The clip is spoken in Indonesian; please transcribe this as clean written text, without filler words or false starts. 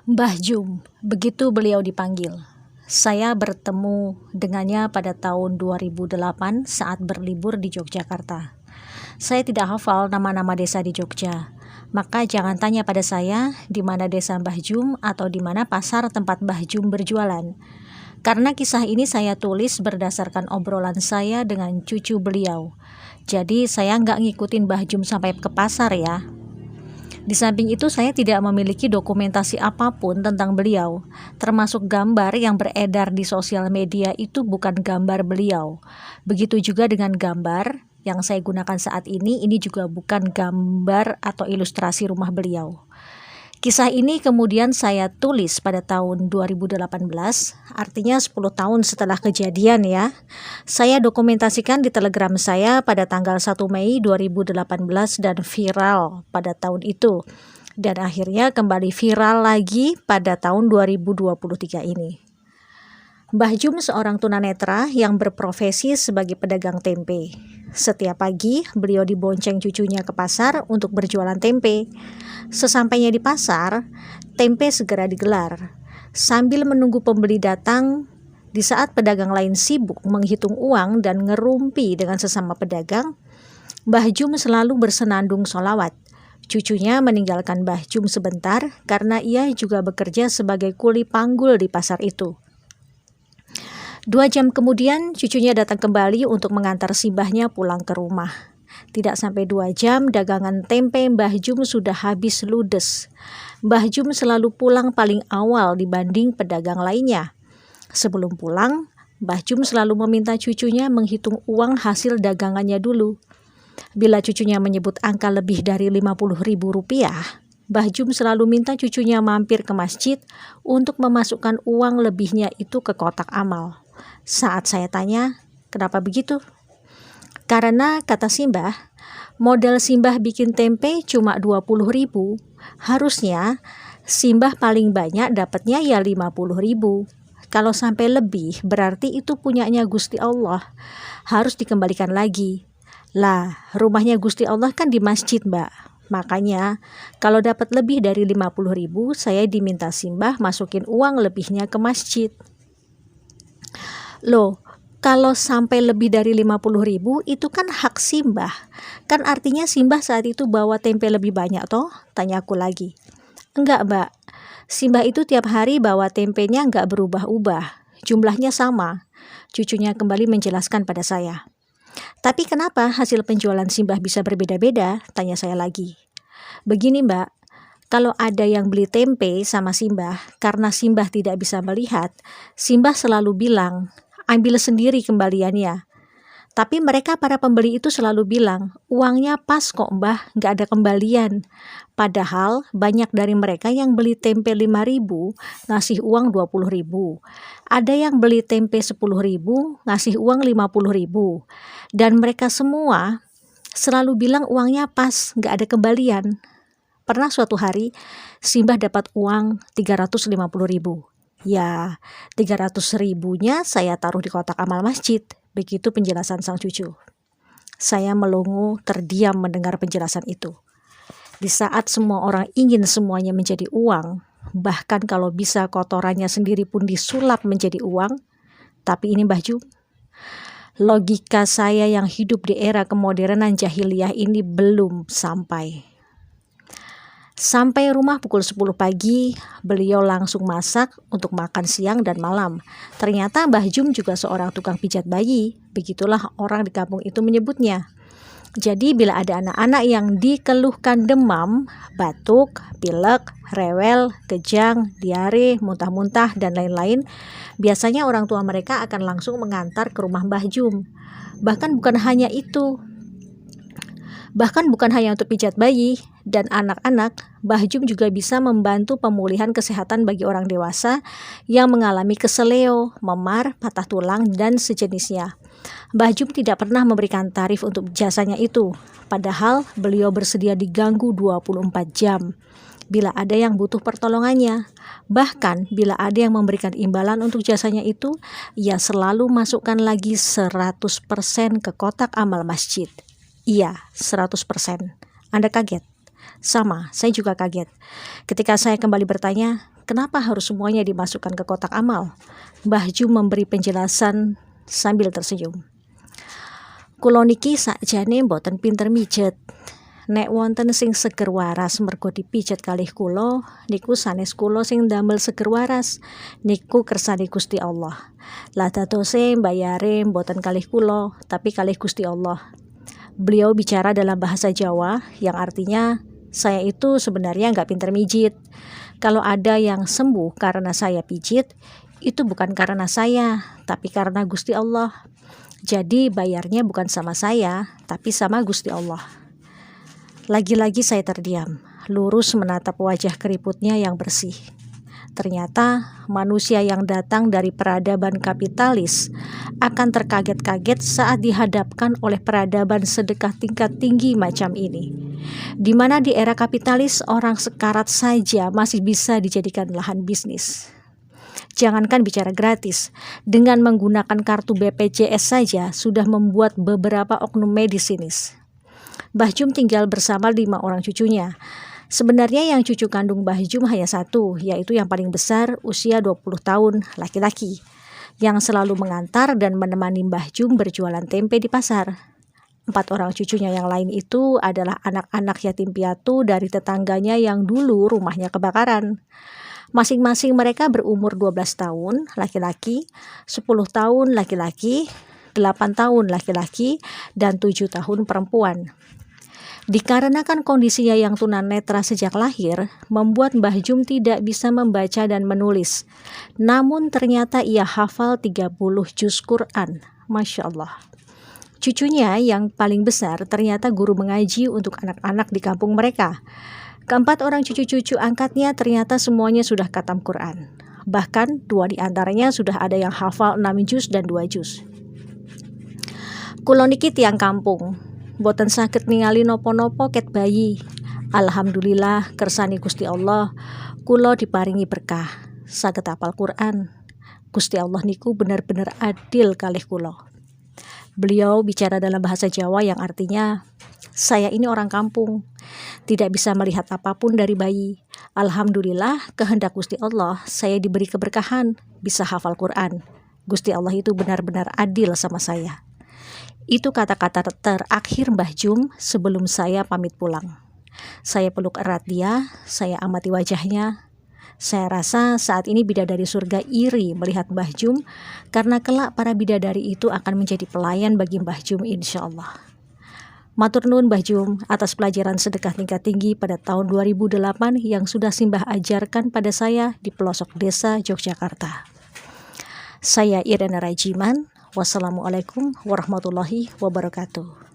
Mbah Jum, begitu beliau dipanggil. Saya bertemu dengannya pada tahun 2008 saat berlibur di Yogyakarta. Saya tidak hafal nama-nama desa di Jogja, maka jangan tanya pada saya di mana desa Mbah Jum atau di mana pasar tempat Mbah Jum berjualan. Karena kisah ini saya tulis berdasarkan obrolan saya dengan cucu beliau. Jadi saya nggak ngikutin Mbah Jum sampai ke pasar ya. Di samping itu saya tidak memiliki dokumentasi apapun tentang beliau, termasuk gambar yang beredar di sosial media itu bukan gambar beliau. Begitu juga dengan gambar yang saya gunakan saat ini juga bukan gambar atau ilustrasi rumah beliau. Kisah ini kemudian saya tulis pada tahun 2018, artinya 10 tahun setelah kejadian ya. Saya dokumentasikan di Telegram saya pada tanggal 1 Mei 2018 dan viral pada tahun itu. Dan akhirnya kembali viral lagi pada tahun 2023 ini. Mbah Jum seorang tunanetra yang berprofesi sebagai pedagang tempe. Setiap pagi, beliau dibonceng cucunya ke pasar untuk berjualan tempe. Sesampainya di pasar, tempe segera digelar. Sambil menunggu pembeli datang, di saat pedagang lain sibuk menghitung uang dan ngerumpi dengan sesama pedagang, Mbah Jum selalu bersenandung sholawat. Cucunya meninggalkan Mbah Jum sebentar karena ia juga bekerja sebagai kuli panggul di pasar itu. 2 jam kemudian cucunya datang kembali untuk mengantar si mbahnya pulang ke rumah. Tidak sampai 2 jam dagangan tempe Mbah Jum sudah habis ludes. Mbah Jum selalu pulang paling awal dibanding pedagang lainnya. Sebelum pulang, Mbah Jum selalu meminta cucunya menghitung uang hasil dagangannya dulu. Bila cucunya menyebut angka lebih dari Rp50.000, Mbah Jum selalu minta cucunya mampir ke masjid untuk memasukkan uang lebihnya itu ke kotak amal. Saat saya tanya, kenapa begitu? Karena kata Simbah, modal Simbah bikin tempe cuma 20.000, harusnya Simbah paling banyak dapatnya ya 50.000. Kalau sampai lebih berarti itu punyanya Gusti Allah, harus dikembalikan lagi. Lah, rumahnya Gusti Allah kan di masjid, Mbak. Makanya kalau dapat lebih dari 50.000, saya diminta Simbah masukin uang lebihnya ke masjid. Loh, kalau sampai lebih dari 50.000 itu kan hak Simbah. Kan artinya Simbah saat itu bawa tempe lebih banyak toh? Tanyaku lagi. Enggak, Mbak. Simbah itu tiap hari bawa tempenya enggak berubah-ubah. Jumlahnya sama. Cucunya kembali menjelaskan pada saya. Tapi kenapa hasil penjualan Simbah bisa berbeda-beda? Tanya saya lagi. Begini, Mbak. Kalau ada yang beli tempe sama Simbah, karena Simbah tidak bisa melihat, Simbah selalu bilang, ambil sendiri kembaliannya. Tapi mereka para pembeli itu selalu bilang, uangnya pas kok Mbah, nggak ada kembalian. Padahal banyak dari mereka yang beli tempe 5.000, ngasih uang 20.000. Ada yang beli tempe 10.000, ngasih uang 50.000. Dan mereka semua selalu bilang uangnya pas, nggak ada kembalian. Pernah suatu hari, Simbah dapat uang 350.000. Ya, 300.000-nya saya taruh di kotak amal masjid. Begitu penjelasan sang cucu. Saya melongo terdiam mendengar penjelasan itu. Di saat semua orang ingin semuanya menjadi uang, bahkan kalau bisa kotorannya sendiri pun disulap menjadi uang, tapi ini Mbah Jum. Logika saya yang hidup di era kemodernan jahiliyah ini belum sampai. Sampai rumah pukul 10 pagi, beliau langsung masak untuk makan siang dan malam. Ternyata Mbah Jum juga seorang tukang pijat bayi, begitulah orang di kampung itu menyebutnya. Jadi bila ada anak-anak yang dikeluhkan demam, batuk, pilek, rewel, kejang, diare, muntah-muntah, dan lain-lain, biasanya orang tua mereka akan langsung mengantar ke rumah Mbah Jum. Bahkan bukan hanya untuk pijat bayi dan anak-anak, Mbah Jum juga bisa membantu pemulihan kesehatan bagi orang dewasa yang mengalami keseleo, memar, patah tulang, dan sejenisnya. Mbah Jum tidak pernah memberikan tarif untuk jasanya itu, padahal beliau bersedia diganggu 24 jam bila ada yang butuh pertolongannya. Bahkan bila ada yang memberikan imbalan untuk jasanya itu, ia selalu masukkan lagi 100% ke kotak amal masjid. Iya, 100%. Anda kaget? Sama, saya juga kaget. Ketika saya kembali bertanya, kenapa harus semuanya dimasukkan ke kotak amal? Mbah Jum memberi penjelasan sambil tersenyum. Kula niki sakjane mboten pinter mijet. Nek wonten sing seger waras mergo dipijet kalih kula, niku sanes kula sing damel seger waras. Niku kersane Gusti Allah. Lah dadose mbayare mboten kalih kula, tapi kalih Gusti Allah. Beliau bicara dalam bahasa Jawa yang artinya saya itu sebenarnya nggak pinter mijit. Kalau ada yang sembuh karena saya pijit, itu bukan karena saya, tapi karena Gusti Allah. Jadi bayarnya bukan sama saya, tapi sama Gusti Allah. Lagi-lagi saya terdiam, lurus menatap wajah keriputnya yang bersih. Ternyata manusia yang datang dari peradaban kapitalis akan terkaget-kaget saat dihadapkan oleh peradaban sedekah tingkat tinggi macam ini. Di mana di era kapitalis orang sekarat saja masih bisa dijadikan lahan bisnis. Jangankan bicara gratis, dengan menggunakan kartu BPJS saja sudah membuat beberapa oknum medis sinis. Mbah Jum tinggal bersama 5 orang cucunya. Sebenarnya yang cucu kandung Mbah Jum hanya satu, yaitu yang paling besar usia 20 tahun, laki-laki, yang selalu mengantar dan menemani Mbah Jum berjualan tempe di pasar. 4 orang cucunya yang lain itu adalah anak-anak yatim piatu dari tetangganya yang dulu rumahnya kebakaran. Masing-masing mereka berumur 12 tahun laki-laki, 10 tahun laki-laki, 8 tahun laki-laki, dan 7 tahun perempuan. Dikarenakan kondisinya yang tunanetra sejak lahir, membuat Mbah Jum tidak bisa membaca dan menulis. Namun ternyata ia hafal 30 juz Quran. Masya Allah. Cucunya yang paling besar ternyata guru mengaji untuk anak-anak di kampung mereka. Keempat orang cucu-cucu angkatnya ternyata semuanya sudah khatam Quran. Bahkan 2 di antaranya sudah ada yang hafal 6 juz dan 2 juz. Kula niki tiang kampung, boten saged ningali nopo-nopo ket bayi. Alhamdulillah kersane Gusti Allah, kula diparingi berkah, saged hafal Quran. Gusti Allah niku benar-benar adil kalih kula. Beliau bicara dalam bahasa Jawa yang artinya, saya ini orang kampung, tidak bisa melihat apapun dari bayi. Alhamdulillah kehendak Gusti Allah saya diberi keberkahan, bisa hafal Quran. Gusti Allah itu benar-benar adil sama saya. Itu kata-kata terakhir Mbah Jum sebelum saya pamit pulang. Saya peluk erat dia, saya amati wajahnya. Saya rasa saat ini bidadari surga iri melihat Mbah Jum, karena kelak para bidadari itu akan menjadi pelayan bagi Mbah Jum insya Allah. Matur nuwun Mbah Jum atas pelajaran sedekah tingkat tinggi pada tahun 2008 yang sudah Simbah ajarkan pada saya di pelosok desa Yogyakarta. Saya Irena Rajiman. Wassalamualaikum warahmatullahi wabarakatuh.